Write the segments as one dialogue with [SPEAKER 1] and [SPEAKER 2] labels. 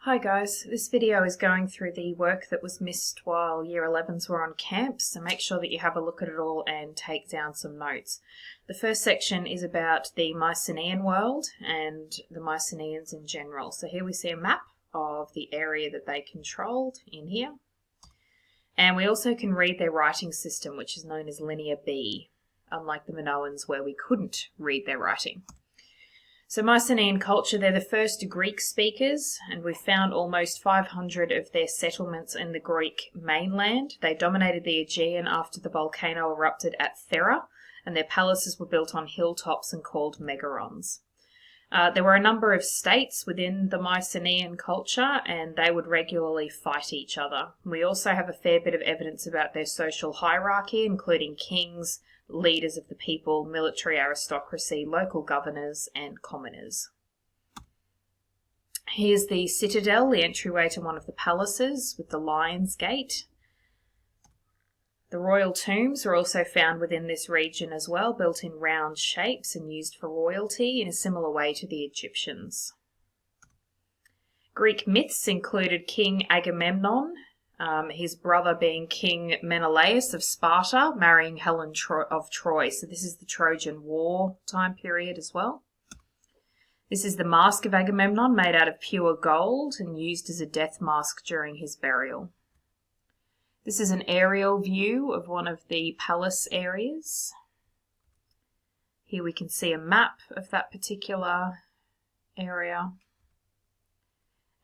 [SPEAKER 1] Hi guys, this video is going through the work that was missed while Year 11s were on camp, so make sure that you have a look at it all and take down some notes. The first section is about the Mycenaean world and the Mycenaeans in general. So here we see a map of the area that they controlled in here. And we also can read their writing system, which is known as Linear B, unlike the Minoans where we couldn't read their writing. So Mycenaean culture, they're the first Greek speakers, and we found almost 500 of their settlements in the Greek mainland. They dominated the Aegean after the volcano erupted at Thera, and their palaces were built on hilltops and called megarons. There were a number of states within the Mycenaean culture, and they would regularly fight each other. We also have a fair bit of evidence about their social hierarchy, including kings, leaders of the people, military aristocracy, local governors, and commoners. Here's the citadel, the entryway to one of the palaces with the Lion's Gate. The royal tombs are also found within this region as well, built in round shapes and used for royalty in a similar way to the Egyptians. Greek myths included King Agamemnon, his brother being King Menelaus of Sparta, marrying Helen of Troy. So this is the Trojan War time period as well. This is the mask of Agamemnon, made out of pure gold and used as a death mask during his burial. This is an aerial view of one of the palace areas. Here we can see a map of that particular area.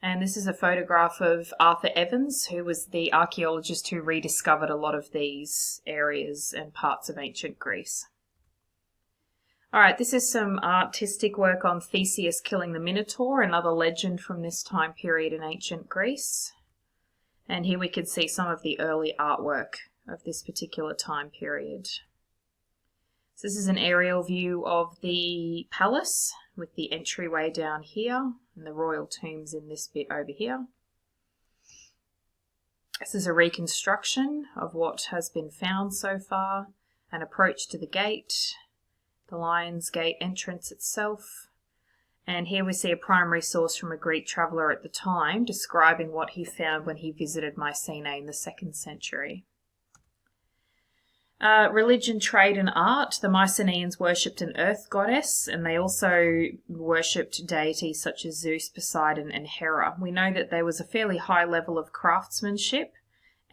[SPEAKER 1] And this is a photograph of Arthur Evans, who was the archaeologist who rediscovered a lot of these areas and parts of ancient Greece. Alright, this is some artistic work on Theseus killing the Minotaur, another legend from this time period in ancient Greece. And here we can see some of the early artwork of this particular time period. So this is an aerial view of the palace with the entryway down here and the royal tombs in this bit over here. This is a reconstruction of what has been found so far, an approach to the gate, the Lion's Gate entrance itself. And here we see a primary source from a Greek traveller at the time describing what he found when he visited Mycenae in the 2nd century. Religion, trade and art. The Mycenaeans worshipped an earth goddess, and they also worshipped deities such as Zeus, Poseidon and Hera. We know that there was a fairly high level of craftsmanship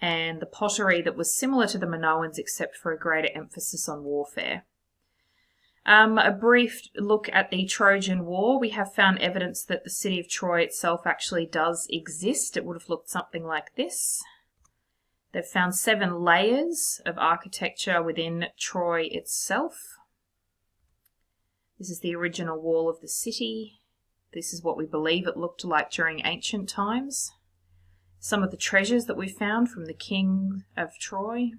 [SPEAKER 1] and the pottery that was similar to the Minoans except for a greater emphasis on warfare. A brief look at the Trojan War. We have found evidence that the city of Troy itself actually does exist. It would have looked something like this. They've found 7 layers of architecture within Troy itself. This is the original wall of the city. This is what we believe it looked like during ancient times. Some of the treasures that we found from the king of Troy.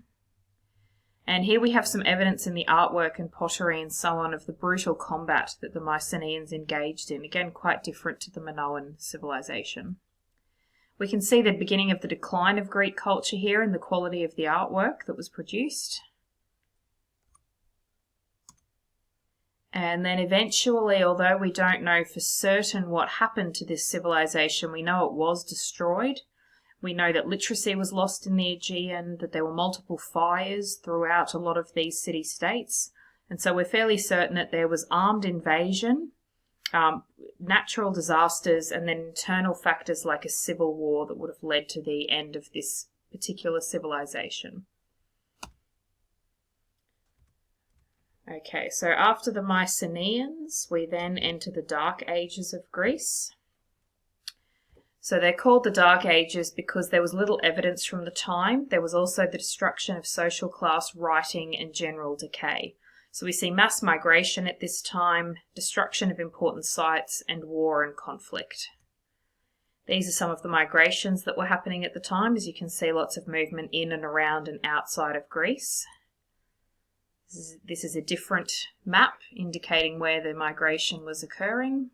[SPEAKER 1] And here we have some evidence in the artwork and pottery and so on of the brutal combat that the Mycenaeans engaged in, again quite different to the Minoan civilization. We can see the beginning of the decline of Greek culture here and the quality of the artwork that was produced. And then eventually, although we don't know for certain what happened to this civilization, we know it was destroyed. We know that literacy was lost in the Aegean, that there were multiple fires throughout a lot of these city-states. And so we're fairly certain that there was armed invasion, natural disasters, and then internal factors like a civil war that would have led to the end of this particular civilization. Okay, so after the Mycenaeans, we then enter the Dark Ages of Greece. So they're called the Dark Ages because there was little evidence from the time. There was also the destruction of social class, writing, and general decay. So we see mass migration at this time, destruction of important sites, and war and conflict. These are some of the migrations that were happening at the time. As you can see, lots of movement in and around and outside of Greece. This is a different map indicating where the migration was occurring.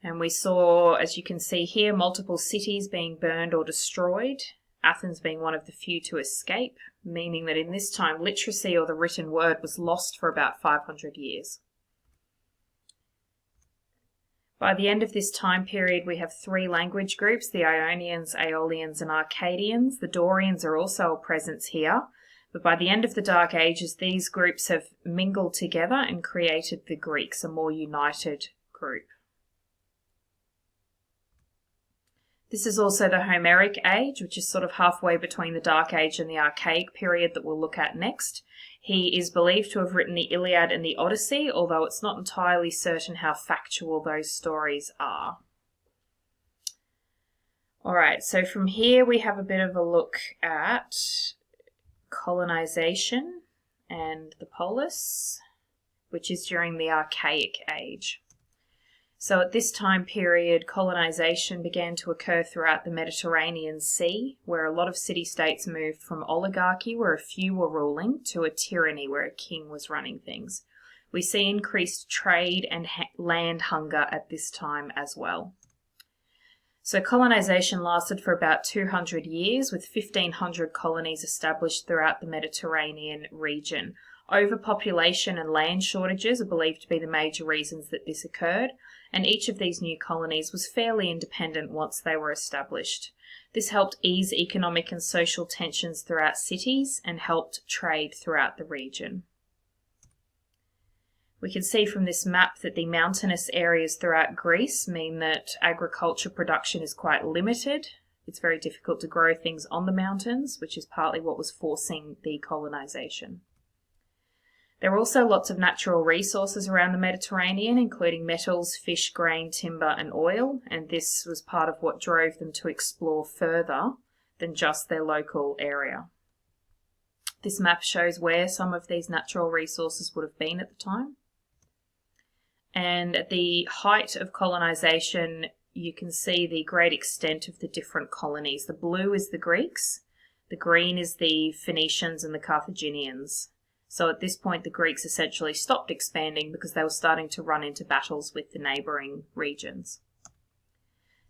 [SPEAKER 1] And we saw, as you can see here, multiple cities being burned or destroyed, Athens being one of the few to escape, meaning that in this time literacy or the written word was lost for about 500 years. By the end of this time period, we have 3 language groups, the Ionians, Aeolians, and Arcadians. The Dorians are also a presence here, but by the end of the Dark Ages, these groups have mingled together and created the Greeks, a more united group. This is also the Homeric age, which is sort of halfway between the Dark Age and the Archaic period that we'll look at next. He is believed to have written the Iliad and the Odyssey, although it's not entirely certain how factual those stories are. Alright, so from here we have a bit of a look at colonization and the polis, which is during the Archaic age. So at this time period, colonization began to occur throughout the Mediterranean Sea, where a lot of city-states moved from oligarchy, where a few were ruling, to a tyranny, where a king was running things. We see increased trade and land hunger at this time as well. So colonization lasted for about 200 years, with 1,500 colonies established throughout the Mediterranean region. Overpopulation and land shortages are believed to be the major reasons that this occurred, and each of these new colonies was fairly independent once they were established. This helped ease economic and social tensions throughout cities and helped trade throughout the region. We can see from this map that the mountainous areas throughout Greece mean that agriculture production is quite limited. It's very difficult to grow things on the mountains, which is partly what was forcing the colonization. There are also lots of natural resources around the Mediterranean, including metals, fish, grain, timber, and oil, and this was part of what drove them to explore further than just their local area. This map shows where some of these natural resources would have been at the time. And at the height of colonization, you can see the great extent of the different colonies. The blue is the Greeks, the green is the Phoenicians and the Carthaginians. So at this point, the Greeks essentially stopped expanding because they were starting to run into battles with the neighbouring regions.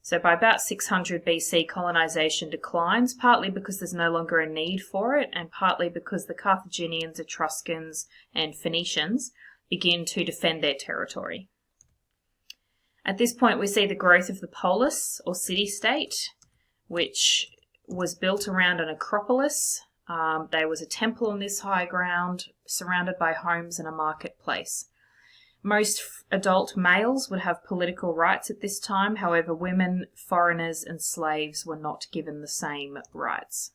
[SPEAKER 1] So by about 600 BC, colonization declines, partly because there's no longer a need for it, and partly because the Carthaginians, Etruscans, and Phoenicians begin to defend their territory. At this point, we see the growth of the polis, or city-state, which was built around an acropolis. There was a temple on this high ground, surrounded by homes and a marketplace. Most adult males would have political rights at this time, however, women, foreigners, and slaves were not given the same rights.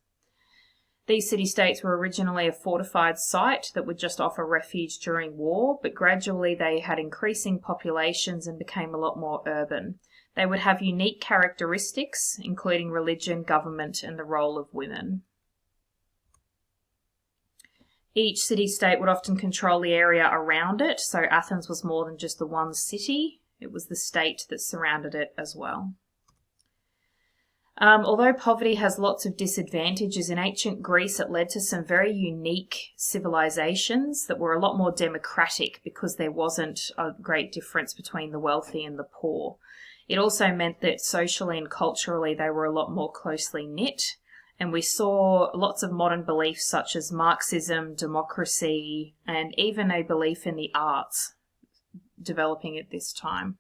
[SPEAKER 1] These city-states were originally a fortified site that would just offer refuge during war, but gradually they had increasing populations and became a lot more urban. They would have unique characteristics, including religion, government, and the role of women. Each city-state would often control the area around it, so Athens was more than just the one city, it was the state that surrounded it as well. Although poverty has lots of disadvantages, in ancient Greece it led to some very unique civilizations that were a lot more democratic because there wasn't a great difference between the wealthy and the poor. It also meant that socially and culturally they were a lot more closely knit, and we saw lots of modern beliefs such as Marxism, democracy, and even a belief in the arts developing at this time.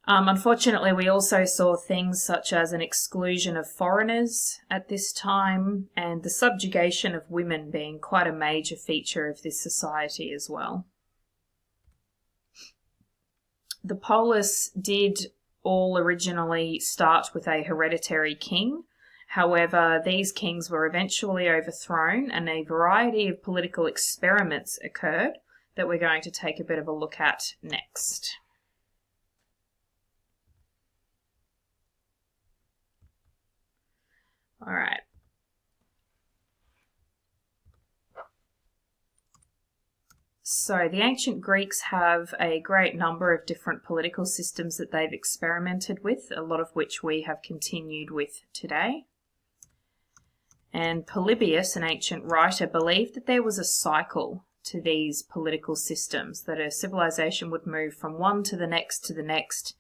[SPEAKER 1] Unfortunately, we also saw things such as an exclusion of foreigners at this time and the subjugation of women being quite a major feature of this society as well. The polis did all originally start with a hereditary king. However, these kings were eventually overthrown and a variety of political experiments occurred that we're going to take a bit of a look at next. All right. So the ancient Greeks have a great number of different political systems that they've experimented with, a lot of which we have continued with today. And Polybius, an ancient writer, believed that there was a cycle to these political systems, that a civilization would move from one to the next,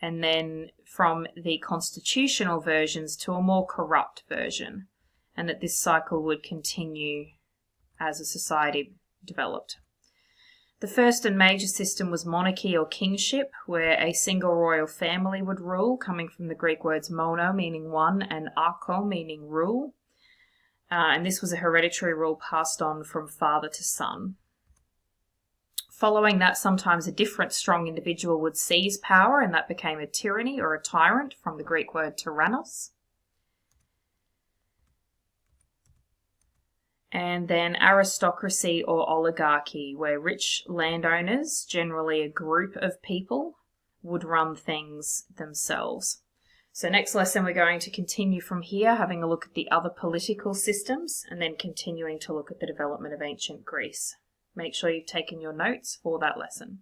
[SPEAKER 1] and then from the constitutional versions to a more corrupt version, and that this cycle would continue as a society developed. The first and major system was monarchy or kingship, where a single royal family would rule, coming from the Greek words mono, meaning one, and archo, meaning rule. And this was a hereditary rule passed on from father to son. Following that, sometimes a different strong individual would seize power, and that became a tyranny or a tyrant, from the Greek word tyrannos. And then aristocracy or oligarchy, where rich landowners, generally a group of people, would run things themselves. So next lesson we're going to continue from here, having a look at the other political systems and then continuing to look at the development of ancient Greece. Make sure you've taken your notes for that lesson.